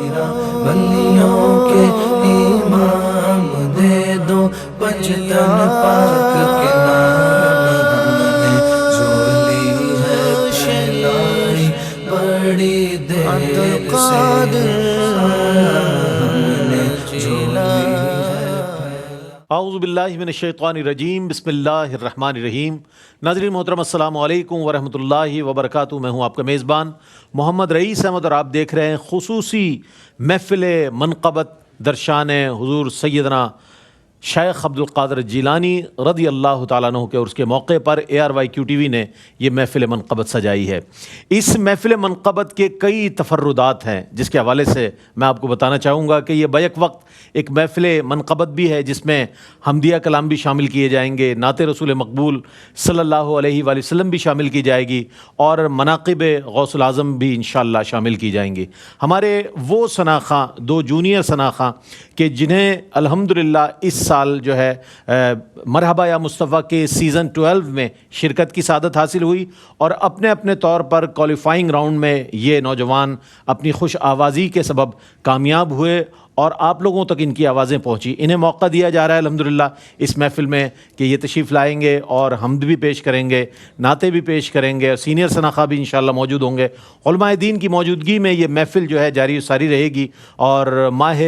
بلیوں کے امام دے دو پنجتن پاک کے نام ہم نے جھولی ہے پھیلائی بڑی دیر سے ہم نے جھولی ہے۔ اعوذ باللہ من الشیطان الرجیم، بسم اللہ الرحمن الرحیم۔ ناظرین محترم السلام علیکم ورحمۃ اللہ وبرکاتہ۔ میں ہوں آپ کا میزبان محمد رئیس احمد اور آپ دیکھ رہے ہیں خصوصی محفل منقبت درشان حضور سیدنا شیخ عبد القادر جیلانی رضی اللہ تعالیٰ عنہ کے عرس کے موقع پر ARYQ-TV نے یہ محفل منقبت سجائی ہے۔ اس محفل منقبت کے کئی تفردات ہیں جس کے حوالے سے میں آپ کو بتانا چاہوں گا کہ یہ بیک وقت ایک محفل منقبت بھی ہے جس میں حمدیہ کلام بھی شامل کیے جائیں گے، نعت رسول مقبول صلی اللہ علیہ وآلہ وسلم بھی شامل کی جائے گی اور مناقب غوث الاعظم بھی انشاءاللہ شامل کی جائیں گی۔ ہمارے وہ ثناخواں، دو جونیئر ثناخواں کہ جنہیں الحمدللہ اس سال جو ہے مرحبا یا مصطفیٰ کے سیزن 12 میں شرکت کی سعادت حاصل ہوئی اور اپنے اپنے طور پر کوالیفائنگ راؤنڈ میں یہ نوجوان اپنی خوش آوازی کے سبب کامیاب ہوئے اور آپ لوگوں تک ان کی آوازیں پہنچی۔ انہیں موقع دیا جا رہا ہے الحمدللہ اس محفل میں کہ یہ تشریف لائیں گے اور حمد بھی پیش کریں گے، نعتیں بھی پیش کریں گے اور سینئر ثناخواں بھی انشاءاللہ موجود ہوں گے۔ علماء دین کی موجودگی میں یہ محفل جو ہے جاری و ساری رہے گی اور ماہ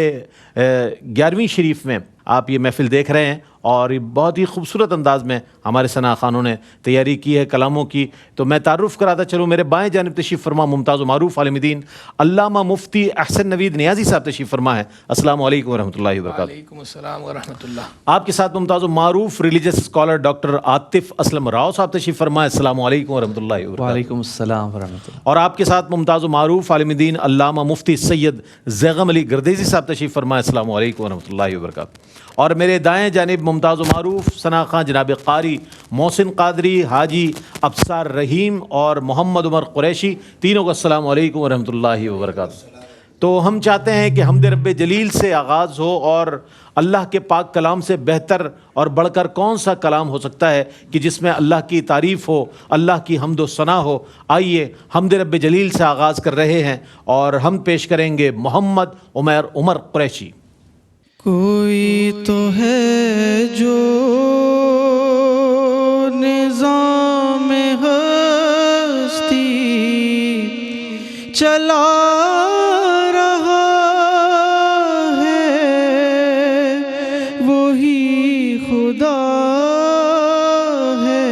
11ویں شریف میں آپ یہ محفل دیکھ رہے ہیں اور یہ بہت ہی خوبصورت انداز میں ہمارے ثناخوانوں نے تیاری کی ہے کلاموں کی۔ تو میں تعارف کراتا چلوں، میرے بائیں جانب تشریف فرما ممتاز و معروف عالم دین علامہ مفتی احسن نوید نیازی صاحب تشریف فرما ہے۔ السلام علیکم ورحمۃ اللہ وبرکاتہ۔ وعلیکم السلام ورحمۃ اللہ۔ آپ کے ساتھ ممتاز و معروف religious scholar doctor Atif Aslam Rao صاحب تشریف فرما ہے۔ السلام علیکم ورحمۃ اللہ وبرکاتہ۔ وعلیکم السلام ورحمۃ اللہ۔ اور آپ کے ساتھ ممتاز و معروف عالم دین علامہ مفتی سید زیغم علی گردیزی صاحب تشریف فرما ہے۔ السلام علیکم ورحمۃ اللہ وبرکاتہ۔ اور میرے دائیں جانب ممتاز و معروف ثناخواں جناب قاری محسن قادری، حاجی ابصار رحیم اور محمد عمر قریشی، تینوں کو السلام علیکم ورحمۃ اللہ وبرکاتہ۔ تو ہم چاہتے ہیں کہ حمد رب جلیل سے آغاز ہو اور اللہ کے پاک کلام سے بہتر اور بڑھ کر کون سا کلام ہو سکتا ہے کہ جس میں اللہ کی تعریف ہو، اللہ کی حمد و ثنا ہو۔ آئیے حمد رب جلیل سے آغاز کر رہے ہیں اور ہم پیش کریں گے محمد عمر قریشی۔ کوئی تو ہے جو نظام ہستی چلا رہا ہے، وہی خدا ہے۔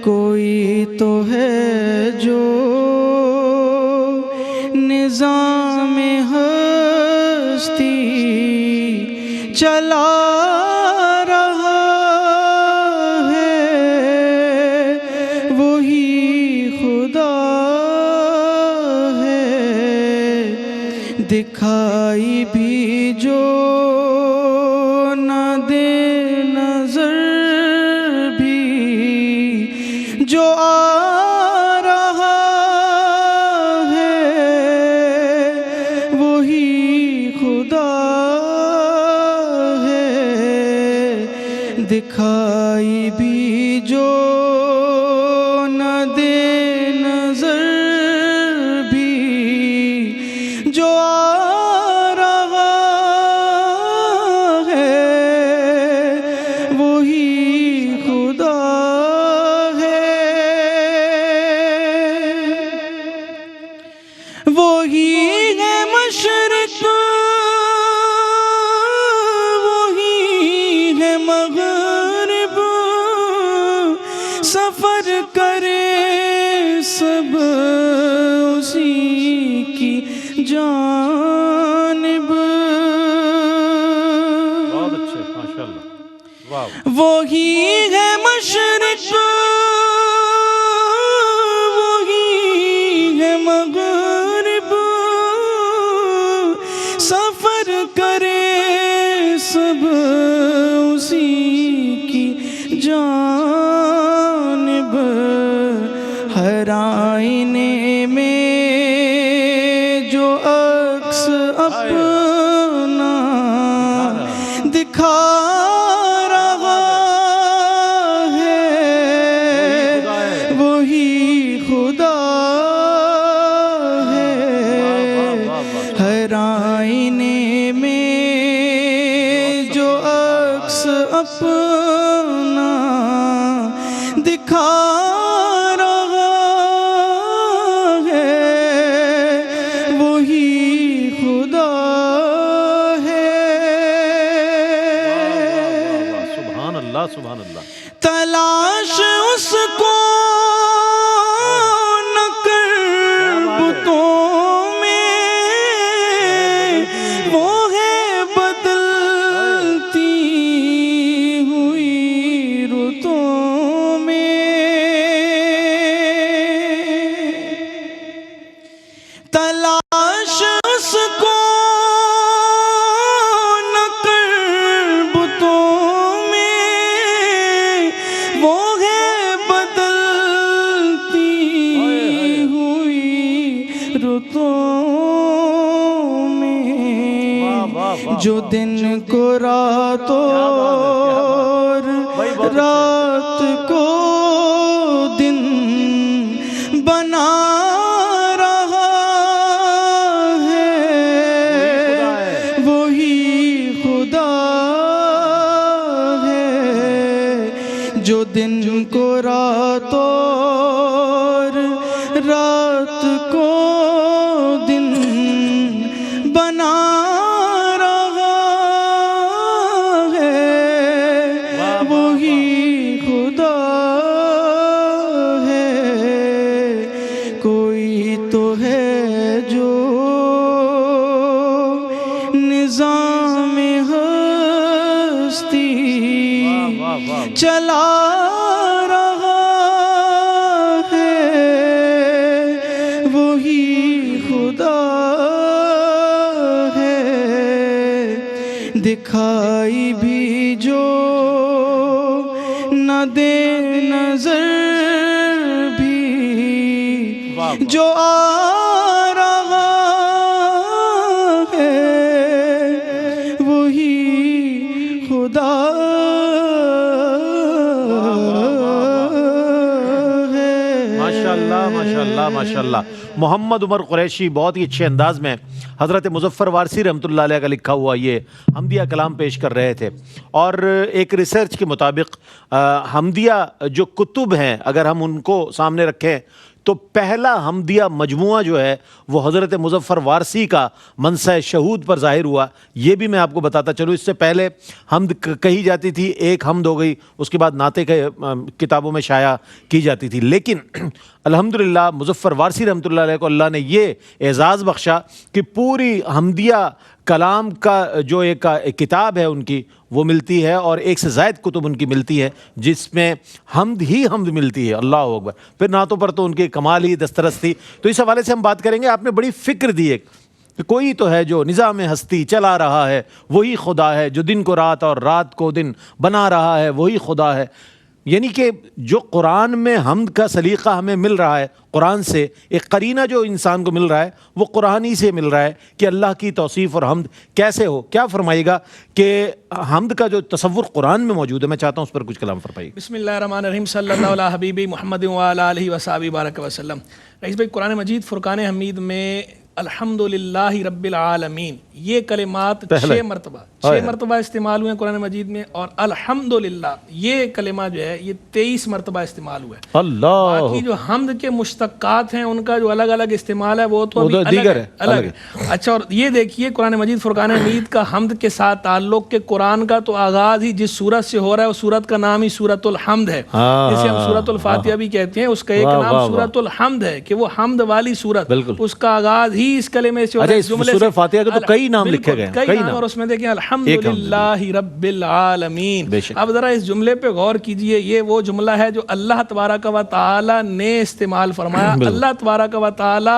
کوئی تو ہے جو نظام ہستی چلا رہا ہے، وہی خدا ہے۔ دکھائی بھی جو نہ دے نظر بھی جو آ رہا ہے، وہی خدا ہے۔ دکھائی بھی جو نہ دے نظر بھی جو آ رہا ہے، وہی خدا ہے۔ وہی ہے مشرق، وہی ہے مغرب، سفر کرے سب اسی کی جانب۔ بہت اچھے، ماشاءاللہ، واہ۔ وہی ہے مشرق، وہی ہے مغرب، سفر کرے سب اسی کی جانب۔ ہر آئینے میں جو عکس اپنا دکھا رہا ہے، وہی خدا ہے۔ ہر آئینے میں جو عکس اپنا دکھا رہا ہے وہی خدا سبحان اللہ سبحان اللہ. تلاش اس کو نہ کر بتوں میں وہ ہے بدلتی ہوئی رتوں میں. تلاش اس کو نہ کر بتوں میں وہ ہے بدلتی ہوئی رتوں میں. جو دن کو رات اور رات کو دن بنا رہا ہے وہی خدا ہے. جو دن کو رات اور رات کو دن بنا رہا ہے وہی خدا ہے. کوئی تو ہے جو نظام ہستی چلا رہا ہے وہی خدا ہے. دکھائی بھی جو نہ دے نظر بھی جو آ رہا ہے وہی خدا ہے. ماشاءاللہ ماشاءاللہ ماشاءاللہ. محمد عمر قریشی بہت ہی اچھے انداز میں حضرت مظفر وارثی رحمۃ اللہ علیہ کا لکھا ہوا یہ حمدیہ کلام پیش کر رہے تھے. اور ایک ریسرچ کے مطابق حمدیہ جو کتب ہیں اگر ہم ان کو سامنے رکھیں تو پہلا حمدیہ مجموعہ جو ہے وہ حضرت مظفر وارثی کا منصہ شہود پر ظاہر ہوا. یہ بھی میں آپ کو بتاتا چلوں اس سے پہلے حمد کہی جاتی تھی، ایک حمد ہو گئی، اس کے بعد نعتیں کتابوں میں شائع کی جاتی تھی. لیکن الحمدللہ مظفر وارثی رحمۃ اللہ علیہ کو اللہ نے یہ اعزاز بخشا کہ پوری حمدیہ کلام کا جو ایک کتاب ہے ان کی وہ ملتی ہے، اور ایک سے زائد کتب ان کی ملتی ہے جس میں حمد ہی حمد ملتی ہے. اللہ اکبر. پھر نعتوں پر تو ان کے کمال ہی دسترس تھی. تو اس حوالے سے ہم بات کریں گے. آپ نے بڑی فکر دی ایک کہ کوئی تو ہے جو نظام ہستی چلا رہا ہے وہی خدا ہے، جو دن کو رات اور رات کو دن بنا رہا ہے وہی خدا ہے. یعنی کہ جو قرآن میں حمد کا سلیقہ ہمیں مل رہا ہے قرآن سے، ایک قرینہ جو انسان کو مل رہا ہے وہ قرآن ہی سے مل رہا ہے کہ اللہ کی توصیف اور حمد کیسے ہو. کیا فرمائے گا کہ حمد کا جو تصور قرآن میں موجود ہے، میں چاہتا ہوں اس پر کچھ کلام فرمائیے. بسم اللہ الرحمن الرحیم. صلی اللہ علیہ حبیبی محمد وعلی آلہ وصحبہ بارک وسلم. رئیس بھائی، قرآن مجید فرقان حمید میں الحمدللہ رب العالمین یہ کلمات 6 مرتبہ استعمال ہوئے ہیں قرآن مجید میں، اور الحمدللہ یہ کلمہ جو ہے یہ 23 مرتبہ استعمال ہوا ہے. اللہ. باقی جو حمد کے مشتقات ہیں ان کا جو الگ الگ استعمال ہے وہ تو ابھی الگ ہے. اچھا، اور یہ دیکھیے قرآن مجید فرقان حمید کا حمد کے ساتھ تعلق، کہ قرآن کا تو آغاز ہی جس سورت سے ہو رہا ہے اس سورت کا نام ہی سورت الحمد ہے، جسے ہم سورت الفاتحہ بھی کہتے ہیں. اس کا ایک نام سورت الحمد ہے کہ وہ حمد والی سورت، اس کا آغاز ہی اس کلمے سے ہو رہا ہے. سورہ فاتحہ کے تو کئی نام لکھے گئے، کئی نام، اور اس میں دیکھیں الحمدللہ رب العالمین. اب ذرا اس جملے پہ غور کیجئے. یہ وہ جملہ ہے جو اللہ تبارک و تعالی نے استعمال فرمایا. اللہ تبارک و تعالی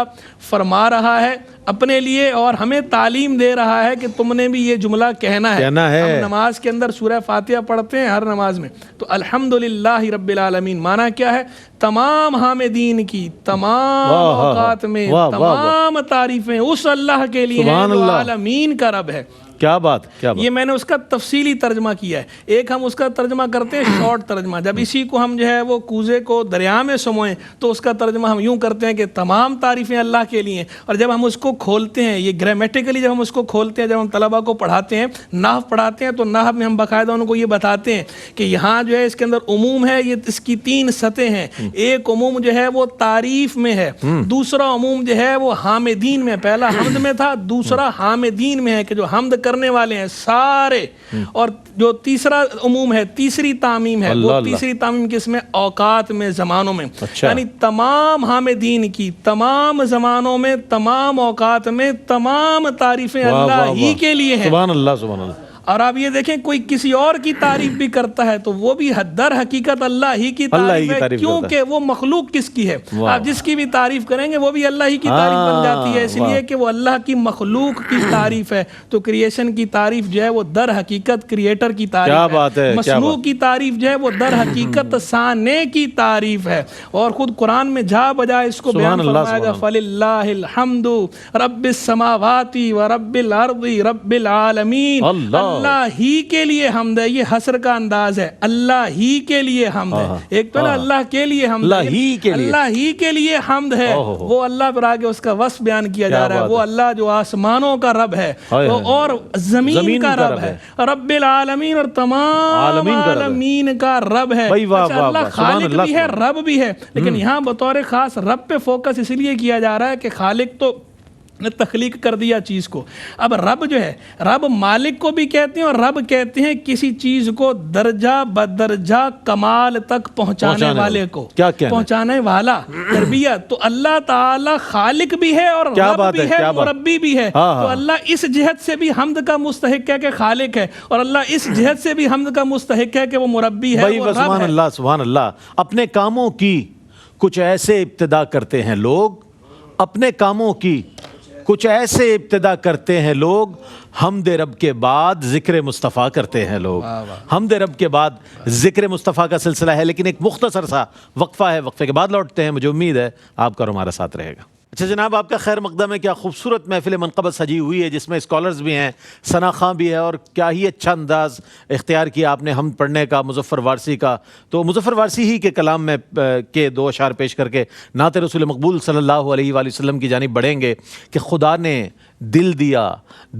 فرما رہا ہے اپنے لیے اور ہمیں تعلیم دے رہا ہے کہ تم نے بھی یہ جملہ کہنا ہے. ہم نماز کے اندر سورہ فاتحہ پڑھتے ہیں ہر نماز میں، تو الحمدللہ رب العالمین معنی کیا ہے؟ تمام حامدین کی تمام اوقات میں تمام تعریفیں اس اللہ کے لیے ہیں جو عالمین کا رب ہے. کیا بات, کیا بات. یہ میں نے اس کا تفصیلی ترجمہ کیا ہے. ایک ہم اس کا ترجمہ کرتے ہیں شارٹ ترجمہ, جب اسی کو ہم جو ہے وہ کوزے کو دریا میں سموئیں تو اس کا ترجمہ ہم یوں کرتے ہیں کہ تمام تعریفیں اللہ کے لیے. اور جب ہم اس کو کھولتے ہیں, یہ گرامیٹیکلی جب ہم اس کو کھولتے ہیں, جب ہم طلبہ کو پڑھاتے ہیں, نحو پڑھاتے ہیں, تو نحو میں ہم باقاعدہ ان کو یہ بتاتے ہیں کہ یہاں جو ہے اس کے اندر عموم ہے, یہ اس کی 3 سطح ہیں. ایک عموم جو ہے وہ تعریف میں ہے, دوسرا عموم جو ہے وہ حامدین میں, پہلا حمد میں تھا, دوسرا حامدین میں ہے کہ جو حمد کرنے والے ہیں سارے, اور جو تیسرا عموم ہے, تیسری تعمیم ہے, وہ تیسری تعمیم کس میں, اوقات میں, زمانوں میں. یعنی تمام حامدین کی تمام زمانوں میں, تمام اوقات میں, تمام تعریفیں اللہ ہی کے لیے ہیں. سبحان اللہ, سبحان اللہ. اور آپ یہ دیکھیں کوئی کسی اور کی تعریف بھی کرتا ہے تو وہ بھی در حقیقت اللہ ہی کی تعریف ہے, کیونکہ وہ مخلوق کس کی ہے. آپ جس کی بھی تعریف کریں گے وہ بھی اللہ ہی کی تعریف بن جاتی ہے, اس لیے کہ وہ اللہ کی مخلوق کی تعریف ہے. تو کریشن کی تعریف جو ہے وہ در حقیقت کریٹر کی تعریف ہے, مخلوق کی تعریف جو ہے وہ در حقیقت صانع کی تعریف ہے. اور خود قرآن میں جا بجا اس کو بیان فرمایا گا, فَلِلَّهِ الْحَمْدُ رَبِّ السَّمَاوَاتِ وَرَبِّ الْأَرْضِ رَبِّ الْعَالَمِينَ. اللہ ہی کے لیے حمد ہے, یہ حسر کا انداز ہے, اللہ ہی کے لیے حمد ہے. ایک تو نا اللہ کے لیے حمد ہے, اللہ ہی کے لیے حمد ہے, وہ اللہ پر آگے اس کا وصف بیان کیا جا رہا ہے. وہ اللہ جو آسمانوں کا رب ہے اور زمین کا رب ہے, رب العالمین, اور تمام عالمین کا رب ہے. اللہ خالق بھی ہے, رب بھی ہے, لیکن یہاں بطور خاص رب پہ فوکس اس لیے کیا جا رہا ہے کہ خالق تو نے تخلیق کر دیا چیز کو. اب رب جو ہے, رب مالک کو بھی کہتے ہیں, اور رب کہتے ہیں کسی چیز کو درجہ بدرجہ کمال تک پہنچانے والے کو, پہنچانے والا, تربیت. تو اللہ تعالی خالق بھی ہے اور رب بھی ہے, مربی بھی ہے. تو اللہ اس جہت سے بھی حمد کا مستحق ہے کہ خالق ہے, اور اللہ اس جہت سے بھی حمد کا مستحق ہے کہ وہ مربی ہے, وہ رب ہے. سبحان اللہ, سبحان اللہ. اپنے کاموں کی کچھ ایسے ابتدا کرتے ہیں لوگ, اپنے کاموں کی کچھ ایسے ابتدا کرتے ہیں لوگ, حمد رب کے بعد ذکر مصطفیٰ کرتے ہیں لوگ. حمد رب کے بعد ذکر مصطفیٰ کا سلسلہ ہے, لیکن ایک مختصر سا وقفہ ہے, وقفے کے بعد لوٹتے ہیں. مجھے امید ہے آپ کا اور ہمارا ساتھ رہے گا. اچھا جناب, آپ کا خیر مقدم ہے. کیا خوبصورت محفل منقبت سجی ہوئی ہے, جس میں اسکالرز بھی ہیں, ثنا خاں بھی ہے, اور کیا ہی اچھا انداز اختیار کیا آپ نے حمد پڑھنے کا, مظفر وارثی کا. تو مظفر وارثی ہی کے کلام میں کے 2 اشعار پیش کر کے نعت رسول مقبول صلی اللہ علیہ وآلہ وسلم کی جانب بڑھیں گے کہ خدا نے دل دیا,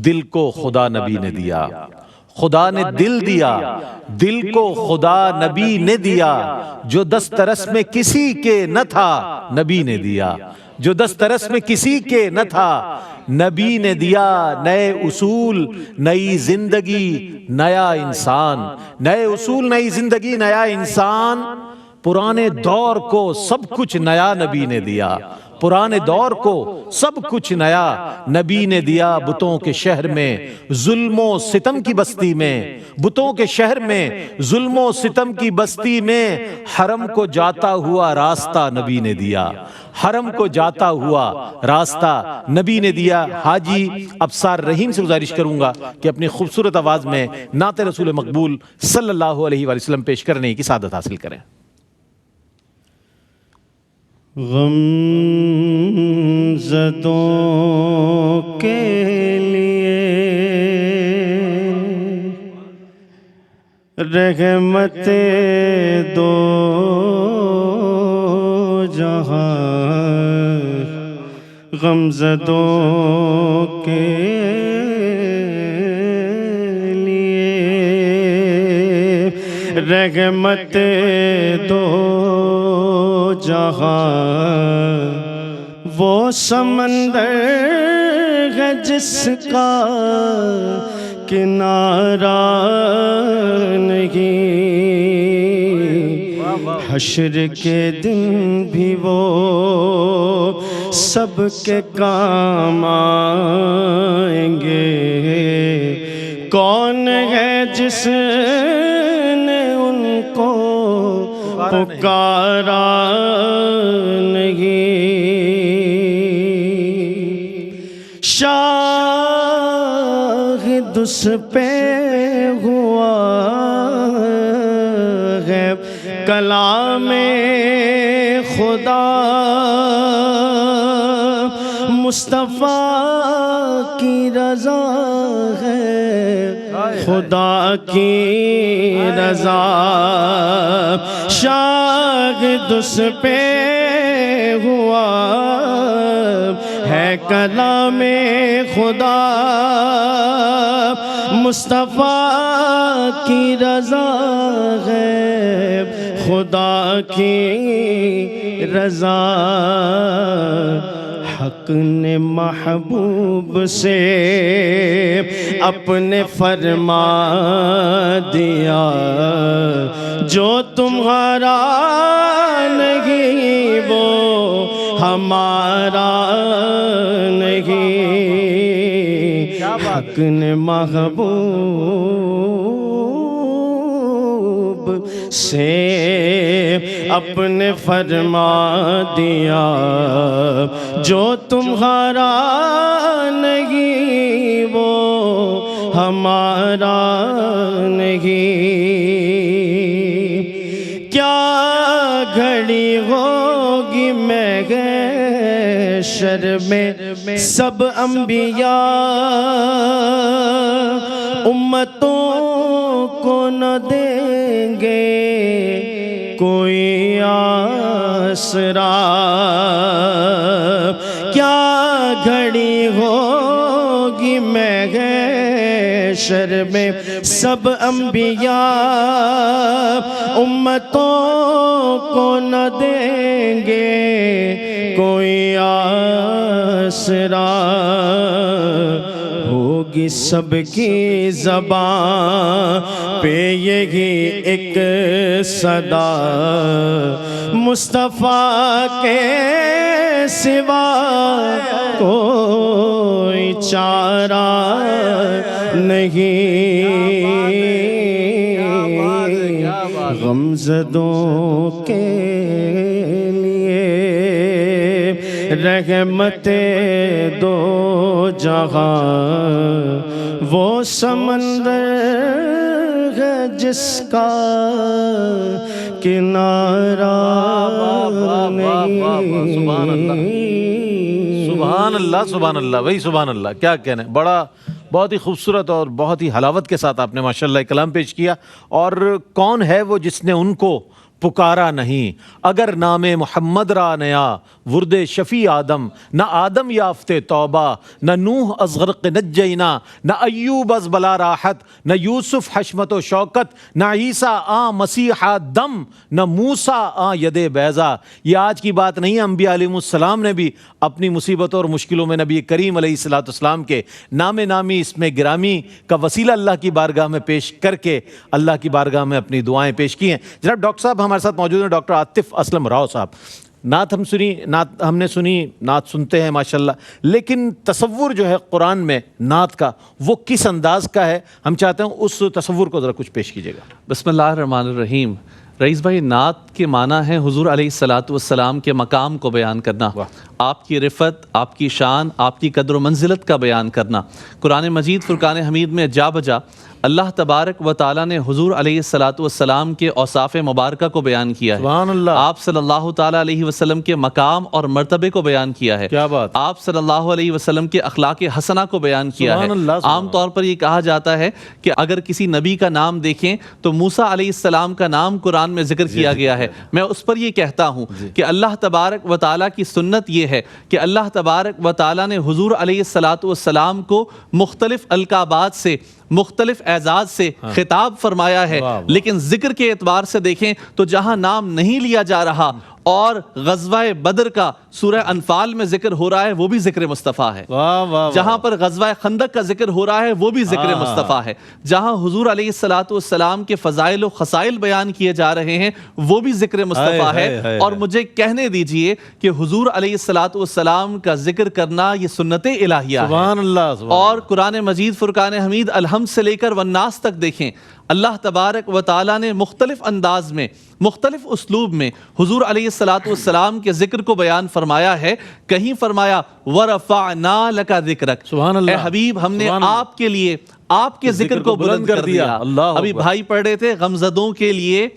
دل کو خدا نبی نے دیا. خدا نے دل دیا, دل کو خدا نبی نے دیا. جو دسترس میں کسی کے نہ تھا, نبی نے دیا. جو دسترس میں کسی کے نہ تھا, نبی نے دیا. نئے اصول, نئی زندگی, نیا انسان. نئے اصول, نئی زندگی, نیا انسان. پرانے دور کو سب کچھ نیا نبی نے دیا. پرانے دور کو سب کچھ نیا نبی نے دیا. بتوں کے شہر میں ظلم و ستم کی بستی میں, بتوں کے شہر میں ظلم و ستم کی بستی میں, حرم کو جاتا ہوا راستہ نبی نے دیا. حرم کو جاتا ہوا راستہ نبی نے دیا. حاجی ابصار رحیم سے گزارش کروں گا کہ اپنی خوبصورت آواز میں نعت رسول مقبول صلی اللہ علیہ وآلہ وسلم پیش کرنے کی سعادت حاصل کریں. غم زدوں کے لیے رحمت دو جہاں, غم زدوں کے لیے رحمت دو جہاں. وہ سمندر ہے جس کا کنارہ نہیں, حشر کے دن بھی وہ سب کے کام آئیں گے. کون ہے جس نے ان کو پکارا نہیں. شاہد اس پہ ہوا ہے کلام مصطفیٰ کی رضا ہے، خدا کی رضا شاہد اس پہ ہوا ہے کلام خدا، مصطفیٰ کی رضا ہے، خدا کی رضا۔ حق نے محبوب سے اپنے فرما دیا، جو تمہارا نہیں وہ ہمارا نہیں۔ حق نے محبوب سے اپنے فرما دیا، جو تمہارا نہیں وہ ہمارا نہیں۔ کیا گھڑی ہوگی محشر میں سب انبیاء امتوں کو نہ دیں گے کوئی آسرا۔ کیا گھڑی ہوگی محشر میں سب انبیاء امتوں کو نہ دیں گے کوئی آسرا۔ ہوگی سب کی زبان پہ یہی ایک صدا، مصطفیٰ کے سوا کوئی چارہ نہیں۔ غمزدوں کے لیے رحمت دو جہاں، وہ سمندر ہے جس کا کنارہ نہیں۔ سبحان اللہ سبحان اللہ، وہی سبحان اللہ، کیا کہنے، بڑا بہت ہی خوبصورت اور بہت ہی حلاوت کے ساتھ آپ نے ماشاءاللہ کلام پیش کیا۔ اور کون ہے وہ جس نے ان کو پکارا نہیں، اگر نام محمد را نیا ورد شفیع آدم، نہ آدم یافتے توبہ، نہ نوح از غرق نجینا، نہ ایوب از بلا راحت، نہ یوسف حشمت و شوکت، نہ عیسیٰ آ مسیحا دم، نہ موسیٰ آ ید بیضا۔ یہ آج کی بات نہیں ہے، انبیاء علیہ السلام نے بھی اپنی مصیبتوں اور مشکلوں میں نبی کریم علیہ السلام کے نام نامی اس میں گرامی کا وسیلہ اللہ کی بارگاہ میں پیش کر کے اللہ کی بارگاہ میں اپنی دعائیں پیش کی ہیں۔ جناب ڈاکٹر صاحب ہمارے ساتھ موجود ہیں، ڈاکٹر عاطف اسلم راؤ صاحب۔ نعت ہم نے سنی، نعت سنتے ہیں ماشاءاللہ، لیکن تصور جو ہے قرآن میں نعت کا وہ کس انداز کا ہے، ہم چاہتے ہیں اس تصور کو ذرا کچھ پیش کیجیے گا۔ بسم اللہ الرحمن الرحیم۔ رئیس بھائی، نعت کے معنی ہے حضور علیہ السلام کے مقام کو بیان کرنا، آپ کی رفعت، آپ کی شان، آپ کی قدر و منزلت کا بیان کرنا۔ قرآن مجید فرقان حمید میں جا بجا اللہ تبارک و تعالیٰ نے حضور علیہ السلام کے اوصاف مبارکہ کو بیان کیا ہے، سبحان اللہ۔ آپ صلی اللہ تعالیٰ علیہ وسلم کے مقام اور مرتبے کو بیان کیا ہے، کیا بات، آپ صلی اللہ علیہ وسلم کے اخلاق حسنہ کو بیان کیا ہے۔ عام طور پر یہ کہا جاتا ہے کہ اگر کسی نبی کا نام دیکھیں تو موسیٰ علیہ السلام کا نام قرآن میں ذکر کیا گیا ہے۔ میں اس پر یہ کہتا ہوں کہ اللہ تبارک و تعالیٰ کی سنت یہ ہے کہ اللہ تبارک و تعالیٰ نے حضور علیہ السلام کو مختلف القابات سے، مختلف اعزاز سے خطاب فرمایا ہے، لیکن ذکر کے اعتبار سے دیکھیں تو جہاں نام نہیں لیا جا رہا اور غزوہ بدر کا سورہ انفال میں ذکر ہو رہا ہے وہ بھی ذکر مصطفیٰ ہے، جہاں پر غزوہ خندق کا ذکر ہو رہا ہے وہ بھی ذکر مصطفیٰ ہے، جہاں حضور علیہ السلام کے فضائل و خصائل بیان کیے جا رہے ہیں وہ بھی ذکر مصطفیٰ ہے۔ اور مجھے کہنے دیجئے کہ حضور علیہ السلام کا ذکر کرنا یہ سنت الہیہ ہے۔ سبحان اللہ۔ اور قرآن مجید فرقان حمید الحمد سے لے کر والناس تک دیکھیں، اللہ تبارک و تعالیٰ نے مختلف انداز میں، مختلف اسلوب میں حضور علیہ السلام کے ذکر کو بیان فرمایا ہے۔ کہیں فرمایا وَرَفَعْنَا لَكَ ذِكْرَكَ، سبحان اللہ، اے حبیب ہم نے آپ کے لیے آپ کے ذکر کو بلند کر دیا۔ ابھی بھائی پڑھ رہے تھے غمزدوں کے لیے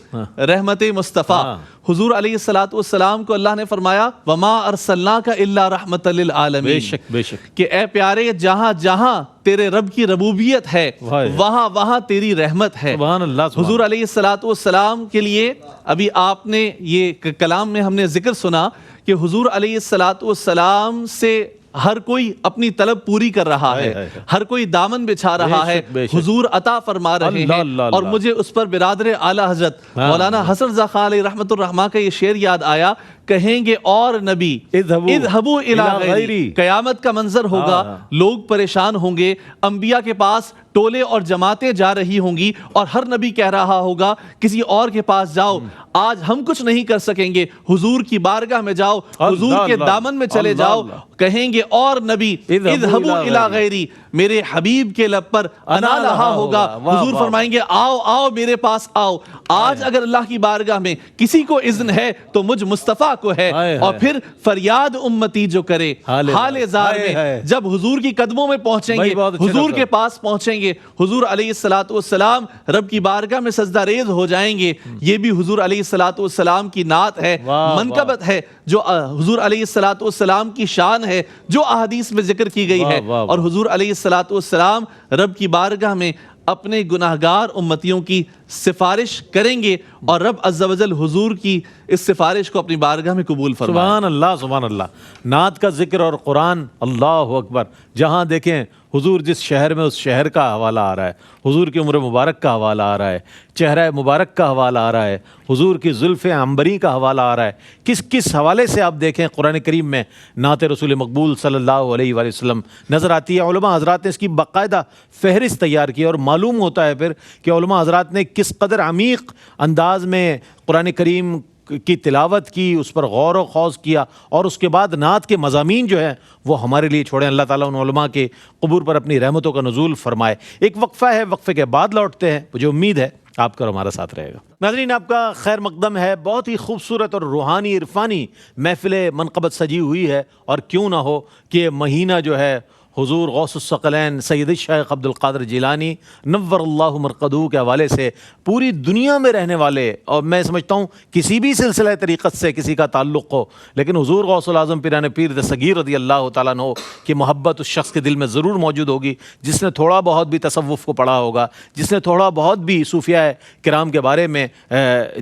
رحمت مصطفیٰ، حضور علیہ الصلوۃ والسلام کو اللہ نے فرمایا وما ارسلناک الا رحمت للعالمین، بے شک بے شک، کہ اے پیارے جہاں جہاں تیرے رب کی ربوبیت ہے وہاں وہاں تیری رحمت ہے۔ سبحان اللہ۔ حضور علیہ الصلوۃ والسلام کے لیے ابھی آپ نے یہ کلام میں ہم نے ذکر سنا کہ حضور علیہ الصلوۃ والسلام سے ہر کوئی اپنی طلب پوری کر رہا ہے، ہر کوئی دامن بچھا رہا ہے، حضور عطا فرما رہے ہیں۔ اور مجھے اس پر برادر اعلیٰ حضرت مولانا حسن رضا خان علیہ رحمۃ الرحمٰ کا یہ شعر یاد آیا، کہیں گے اور نبی اذهبوا الی غیری، قیامت کا منظر ہوگا، لوگ پریشان ہوں گے، انبیاء کے پاس ٹولے اور جماعتیں جا رہی ہوں گی اور ہر نبی کہہ رہا ہوگا کسی اور کے پاس جاؤ، آج ہم کچھ نہیں کر سکیں گے، حضور کی بارگاہ میں جاؤ، حضور کے دامن میں چلے جاؤ، کہیں گے اور نبی اذهبوا الی غیری، میرے حبیب کے لب پر انا رہا ہوگا، حضور فرمائیں گے آؤ آؤ میرے پاس آؤ۔ آج اگر اللہ کی بارگاہ میں کسی کو اذن ہے تو مجھ مصطفیٰ کو ہے، اور پھر فریاد امتی جو کرے حال زار میں، جب حضور کی قدموں میں پہنچیں گے، حضور کے پاس پہنچیں گے، حضور علیہ الصلوۃ والسلام رب کی بارگاہ میں سجدہ ریز ہو جائیں گے۔ یہ بھی حضور علیہ الصلوۃ والسلام کی نعت ہے، منقبت ہے، جو حضور علیہ الصلوۃ والسلام کی شان ہے، جو احادیث میں ذکر کی گئی ہے۔ اور حضور علیہ الصلوۃ والسلام رب کی بارگاہ میں اپنے گناہگار امتیوں کی سفارش کریں گے، اور رب عز و جل حضور کی اس سفارش کو اپنی بارگاہ میں قبول فرمائے۔ سبحان اللہ سبحان اللہ۔ نعت کا ذکر اور قرآن، اللہ اکبر۔ جہاں دیکھیں حضور جس شہر میں، اس شہر کا حوالہ آ رہا ہے، حضور کی عمر مبارک کا حوالہ آ رہا ہے، چہرہ مبارک کا حوالہ آ رہا ہے، حضور کی زلف عنبری کا حوالہ آ رہا ہے۔ کس کس حوالے سے آپ دیکھیں قرآن کریم میں نعت رسول مقبول صلی اللہ علیہ وآلہ وسلم نظر آتی ہے۔ علماء حضرات نے اس کی باقاعدہ فہرست تیار کی، اور معلوم ہوتا ہے پھر کہ علماء حضرات نے کس قدر عمیق انداز میں قرآن کریم کی تلاوت کی، اس پر غور و خوض کیا، اور اس کے بعد نعت کے مضامین جو ہیں وہ ہمارے لیے چھوڑیں۔ اللہ تعالیٰ ان علماء کے قبور پر اپنی رحمتوں کا نزول فرمائے۔ ایک وقفہ ہے، وقفے کے بعد لوٹتے ہیں، مجھے امید ہے آپ کا ہمارا ساتھ رہے گا۔ ناظرین، آپ کا خیر مقدم ہے۔ بہت ہی خوبصورت اور روحانی عرفانی محفل منقبت سجی ہوئی ہے، اور کیوں نہ ہو کہ یہ مہینہ جو ہے حضور غوث الثقلین سید الشیخ عبد القادر جیلانی نور اللہ مرقدہ کے حوالے سے پوری دنیا میں رہنے والے، اور میں سمجھتا ہوں کسی بھی سلسلہ طریقت سے کسی کا تعلق ہو، لیکن حضور غوث العظم پیران پیر دستگیر رضی اللہ تعالیٰ عنہ کی محبت اس شخص کے دل میں ضرور موجود ہوگی، جس نے تھوڑا بہت بھی تصوف کو پڑھا ہوگا، جس نے تھوڑا بہت بھی صوفیاء کرام کے بارے میں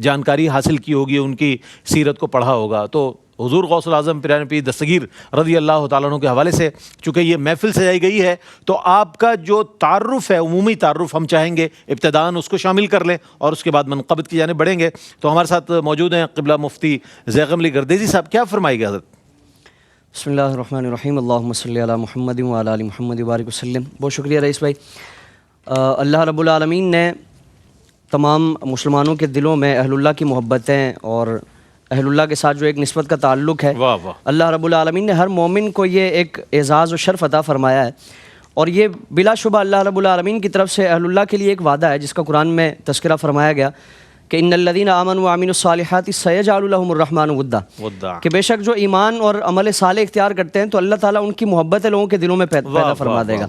جانکاری حاصل کی ہوگی، ان کی سیرت کو پڑھا ہوگا۔ تو حضور غوث العظم پیران پیر دستگیر رضی اللہ تعالیٰ عنہ کے حوالے سے چونکہ یہ محفل سجائی گئی ہے، تو آپ کا جو تعارف ہے، عمومی تعارف، ہم چاہیں گے ابتداءً اس کو شامل کر لیں، اور اس کے بعد منقبت کی جانب بڑھیں گے۔ تو ہمارے ساتھ موجود ہیں قبلہ مفتی زیغم علی گردیزی صاحب، کیا فرمائے گا حضرت؟ بسم اللہ الرحمن الرحیم، اللہم صلی علی محمد وعلی آل محمد وبارک وسلم۔ بہت شکریہ رئیس بھائی۔ اللہ رب العالمین نے تمام مسلمانوں کے دلوں میں اہل اللہ کی محبتیں اور اہل اللہ کے ساتھ جو ایک نسبت کا تعلق ہے، اللہ رب العالمین نے ہر مومن کو یہ ایک اعزاز و شرف عطا فرمایا ہے، اور یہ بلا شبہ اللہ رب العالمین کی طرف سے اہل اللہ کے لیے ایک وعدہ ہے، جس کا قرآن میں تذکرہ فرمایا گیا کہ ان الذین آمنوا وعملوا الصالحات سیجعل لهم الرحمن ودا، کہ بے شک جو ایمان اور عمل صالح اختیار کرتے ہیں تو اللہ تعالیٰ ان کی محبت لوگوں کے دلوں میں پیدا فرما دے گا۔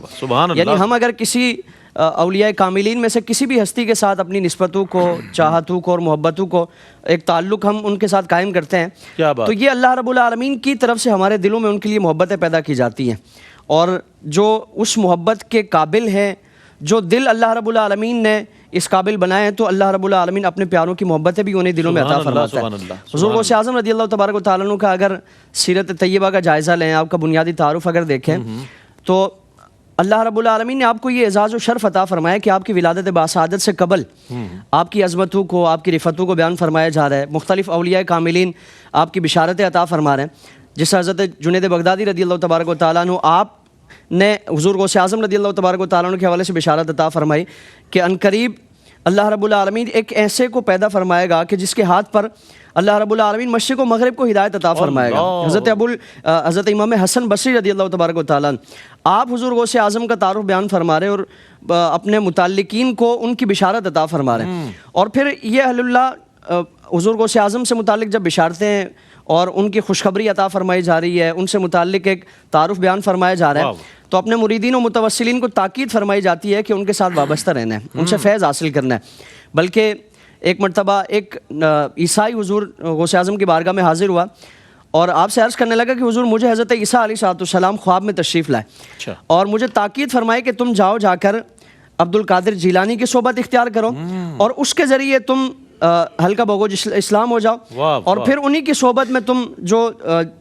یعنی ہم اگر کسی اولیاء کاملین میں سے کسی بھی ہستی کے ساتھ اپنی نسبتوں کو، چاہتوں کو اور محبتوں کو، ایک تعلق ہم ان کے ساتھ قائم کرتے ہیں، تو یہ اللہ رب العالمین کی طرف سے ہمارے دلوں میں ان کے لیے محبتیں پیدا کی جاتی ہیں، اور جو اس محبت کے قابل ہیں، جو دل اللہ رب العالمین نے اس قابل بنائے ہیں، تو اللہ رب العالمین اپنے پیاروں کی محبتیں بھی انہیں دلوں میں عطا فرماتا ہے۔ حضور غوث اعظم رضی اللہ تبارک و تعالیٰ عنہ کا اگر سیرت طیبہ کا جائزہ لیں، آپ کا بنیادی تعارف اگر دیکھیں، تو اللہ رب العالمین نے آپ کو یہ اعزاز و شرف عطا فرمایا کہ آپ کی ولادت باسعادت سے قبل آپ کی عظمتوں کو، آپ کی رفتوں کو بیان فرمایا جا رہا ہے۔ مختلف اولیاء کاملین آپ کی بشارتیں عطا فرما رہے ہیں، جس حضرت جنید بغدادی رضی اللہ تبارک و تعالیٰ عنہ آپ نے حضور غوث اعظم رضی اللہ تبارک و تعالیٰ عنہ کے حوالے سے بشارت عطا فرمائی کہ عنقریب اللہ رب العالمین ایک ایسے کو پیدا فرمائے گا کہ جس کے ہاتھ پر اللہ رب العالمین مشرق و مغرب کو ہدایت عطا فرمائے گا۔ حضرت امام حسن بصری رضی اللہ تبارک و تعالیٰ آپ حضور غوث اعظم کا تعارف بیان فرما رہے اور اپنے متعلقین کو ان کی بشارت عطا فرما رہے ہیں، اور پھر یہ اہل اللہ حضور غوث اعظم سے متعلق جب بشارتیں اور ان کی خوشخبری عطا فرمائی جا رہی ہے، ان سے متعلق ایک تعارف بیان فرمایا جا رہا ہے، تو اپنے مریدین و متوسلین کو تاکید فرمائی جاتی ہے کہ ان کے ساتھ وابستہ رہنا ہے، ان سے فیض حاصل کرنا ہے۔ بلکہ ایک مرتبہ ایک عیسائی حضور غوث اعظم کی بارگاہ میں حاضر ہوا اور آپ سے عرض کرنے لگا کہ حضور مجھے حضرت عیسیٰ علیہ السلام خواب میں تشریف لائے اور مجھے تاکید فرمائے کہ تم جاؤ جا کر عبد القادر جیلانی کی صحبت اختیار کرو اور اس کے ذریعے تم حلقہ بغوج اسلام ہو جاؤ اور پھر انہی کی صحبت میں تم جو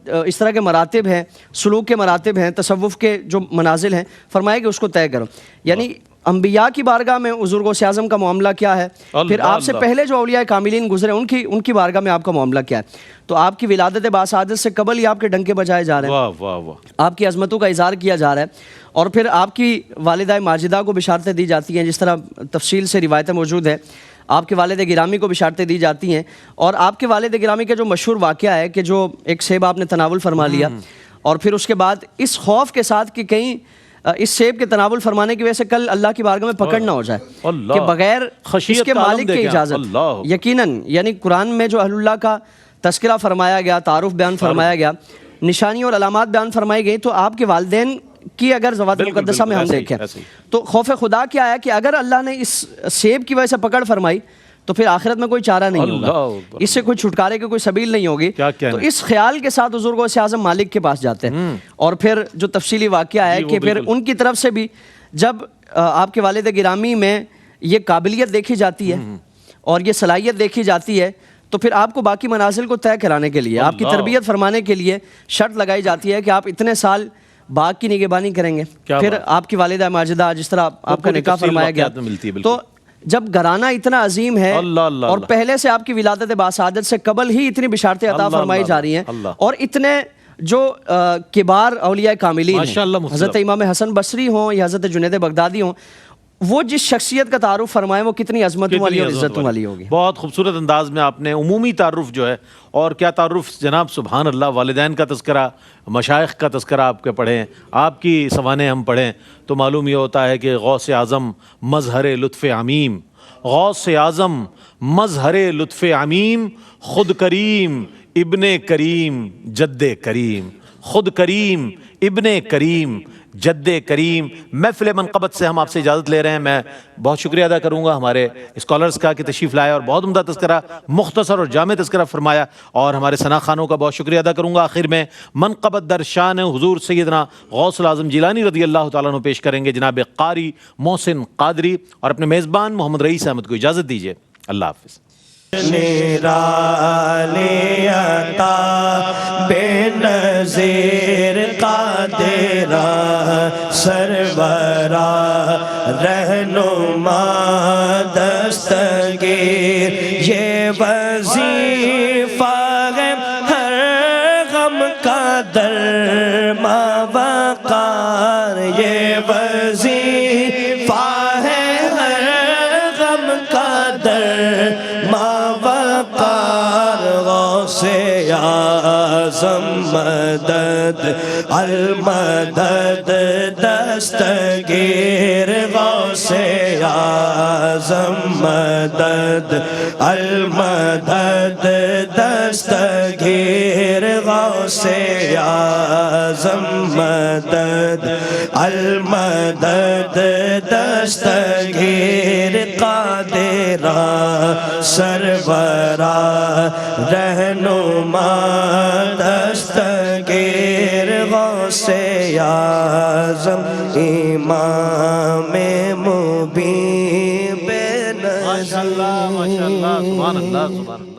اس طرح کے مراتب ہیں، سلوک کے مراتب ہیں، تصوف کے جو منازل ہیں، فرمایا کہ اس کو طے کرو۔ یعنی انبیاء کی بارگاہ میں حضور غوث اعظم کا معاملہ کیا ہے، پھر آپ سے پہلے جو اولیاء کاملین گزرے ان کی بارگاہ میں آپ کا معاملہ کیا ہے۔ تو آپ کی ولادت باسعادت سے قبل ہی آپ کے ڈنکے بجائے جا رہے ہیں، آپ کی عظمتوں کا اظہار کیا جا رہا ہے، اور پھر آپ کی والدہ ماجدہ کو بشارتیں دی جاتی ہیں، جس طرح تفصیل سے روایتیں موجود ہیں۔ آپ کے والد گرامی کو بشارتیں دی جاتی ہیں، اور آپ کے والد گرامی کا جو مشہور واقعہ ہے کہ جو ایک سیب آپ نے تناول فرما لیا اور پھر اس کے بعد اس خوف کے ساتھ کہ کہیں اس سیب کے تناول فرمانے کی وجہ سے کل اللہ کی بارگاہ میں پکڑ نہ ہو جائے کہ بغیر اس کے مالک کے اجازت۔ یقیناً یعنی قرآن میں جو اہل اللہ کا تذکرہ فرمایا گیا، تعارف بیان فرمایا گیا، نشانی اور علامات بیان فرمائی گئی، تو آپ کے والدین کی اگر زوات مقدسہ میں ہم دیکھیں تو خوف خدا کیا ہے کہ اگر اللہ نے اس سیب کی وجہ سے پکڑ فرمائی تو پھر آخرت میں کوئی چارہ نہیں ہوگا، اس سے کوئی چھٹکارے کی کوئی سبیل نہیں ہوگی۔ تو اس خیال کے ساتھ حضور غوث اعظم مالک کے پاس جاتے ہیں، اور پھر جو تفصیلی واقعہ ہے کہ پھر ان کی طرف سے بھی جب آپ کے والد گرامی میں یہ قابلیت دیکھی جاتی ہے اور یہ صلاحیت دیکھی جاتی ہے، تو پھر آپ کو باقی منازل کو طے کرانے کے لیے، آپ کی تربیت فرمانے کے لیے شرط لگائی جاتی ہے کہ آپ اتنے سال باغ کی نگہبانی کریں گے۔ پھر آپ کی والدہ ماجدہ جس طرح آپ کا نکاح فرمایا گیا، تو جب گھرانہ اتنا عظیم ہے اور پہلے سے آپ کی ولادت باسعادت سے قبل ہی اتنی بشارتیں عطا فرمائی جا رہی ہیں، اور اتنے جو کبار اولیاء کاملین ہیں، حضرت امام حسن بصری ہوں یا حضرت جنید بغدادی ہوں، وہ جس شخصیت کا تعارف فرمائے وہ کتنی عظمتوں والی اور عزتوں والی ہوگی۔ بہت خوبصورت انداز میں آپ نے عمومی تعارف جو ہے، اور کیا تعارف جناب، سبحان اللہ، والدین کا تذکرہ، مشائخ کا تذکرہ آپ کے پڑھیں، آپ کی سوانح ہم پڑھیں تو معلوم یہ ہوتا ہے کہ غوث اعظم مظہر لطف عمیم، غوث اعظم مظہر لطف عمیم، خود کریم ابن کریم جد کریم، خود کریم ابن کریم جد کریم۔ محفل منقبت سے ہم آپ سے اجازت لے رہے ہیں۔ میں بہت شکریہ ادا کروں گا ہمارے اسکالرز کا کہ تشریف لائے اور بہت عمدہ تذکرہ، مختصر اور جامع تذکرہ فرمایا، اور ہمارے ثنا خانوں کا بہت شکریہ ادا کروں گا۔ آخر میں منقبت در شان حضور سیدنا غوث الاعظم جیلانی رضی اللہ تعالیٰ عنہ پیش کریں گے جناب قاری محسن قادری، اور اپنے میزبان محمد رئیس احمد کو اجازت دیجیے۔ اللہ حافظ۔ نرالی عطا بے نظیر قادرہ سرورہ رہنما دستگیر، یہ وظیفہ ہے ہر غم کا درما وقار، یہ وظیفہ ہے ہر غم کا درما وقار، غوث اعظم مدد المدد دستگیر، غوث اعظم مدد المدد دستگیر، غوث اعظم مدد المدد دستگیر، قادرہ سرورہ رہنما دستگیر، غوث اعظم امام مبین بے نظیر۔ ماشاءاللہ ماشاءاللہ، سبحان اللہ سبحان اللہ۔